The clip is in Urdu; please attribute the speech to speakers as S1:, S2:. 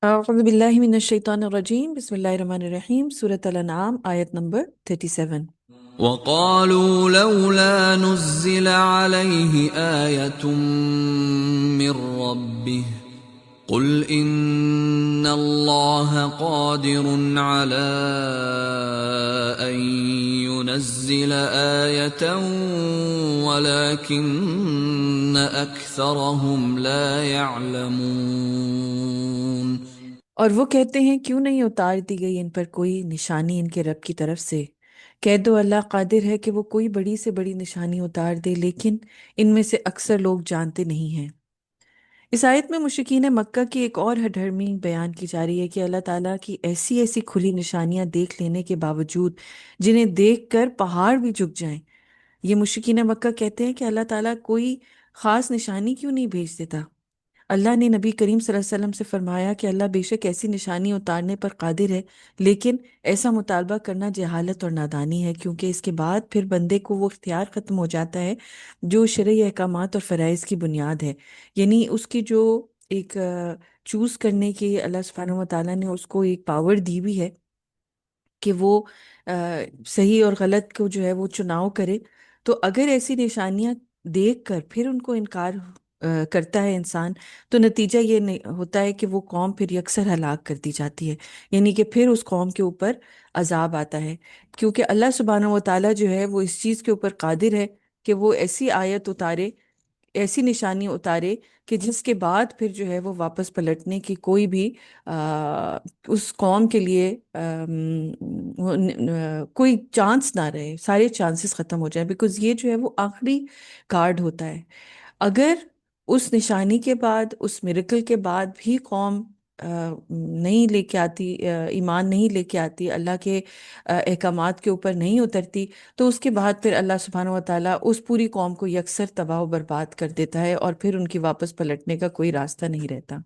S1: أعوذ بالله من الشيطان الرجيم بسم الله الرحمن الرحيم سورة الأنعام آية نمبر 37.
S2: وقالوا لولا نزل عليه آية من ربه قل إن الله قادر على أن ينزل آية ولكن أكثرهم لا يعلمون۔
S1: اور وہ کہتے ہیں کیوں نہیں اتار دی گئی ان پر کوئی نشانی ان کے رب کی طرف سے۔ کہہ دو اللہ قادر ہے کہ وہ کوئی بڑی سے بڑی نشانی اتار دے، لیکن ان میں سے اکثر لوگ جانتے نہیں ہیں۔ اس آیت میں مشرکین مکہ کی ایک اور ہڈہرمی بیان کی جا رہی ہے کہ اللہ تعالیٰ کی ایسی ایسی کھلی نشانیاں دیکھ لینے کے باوجود جنہیں دیکھ کر پہاڑ بھی جھک جائیں۔ یہ مشرکین مکہ کہتے ہیں کہ اللہ تعالیٰ کوئی خاص نشانی کیوں نہیں بھیج دیتا۔ اللہ نے نبی کریم صلی اللہ علیہ وسلم سے فرمایا کہ اللہ بے شک ایسی نشانی اتارنے پر قادر ہے، لیکن ایسا مطالبہ کرنا جہالت اور نادانی ہے، کیونکہ اس کے بعد پھر بندے کو وہ اختیار ختم ہو جاتا ہے جو شرعی احکامات اور فرائض کی بنیاد ہے، یعنی اس کی جو ایک چوز کرنے کی اللہ سبحانہ و تعالیٰ نے اس کو ایک پاور دی بھی ہے کہ وہ صحیح اور غلط کو جو ہے وہ چناؤ کرے۔ تو اگر ایسی نشانیاں دیکھ کر پھر ان کو انکار کرتا ہے انسان، تو نتیجہ یہ نہیں ہوتا ہے کہ وہ قوم پھر یکسر ہلاک کر دی جاتی ہے، یعنی کہ پھر اس قوم کے اوپر عذاب آتا ہے، کیونکہ اللہ سبحانہ و تعالیٰ جو ہے وہ اس چیز کے اوپر قادر ہے کہ وہ ایسی آیت اتارے، ایسی نشانی اتارے کہ جس کے بعد پھر جو ہے وہ واپس پلٹنے کی کوئی بھی اس قوم کے لیے کوئی چانس نہ رہے، سارے چانسز ختم ہو جائیں، بیکاز یہ جو ہے وہ آخری کارڈ ہوتا ہے۔ اگر اس نشانی کے بعد، اس میریکل کے بعد بھی قوم نہیں لے کے آتی، ایمان نہیں لے کے آتی، اللہ کے احکامات کے اوپر نہیں اترتی، تو اس کے بعد پھر اللہ سبحانہ و تعالیٰ اس پوری قوم کو یکسر تباہ و برباد کر دیتا ہے، اور پھر ان کی واپس پلٹنے کا کوئی راستہ نہیں رہتا۔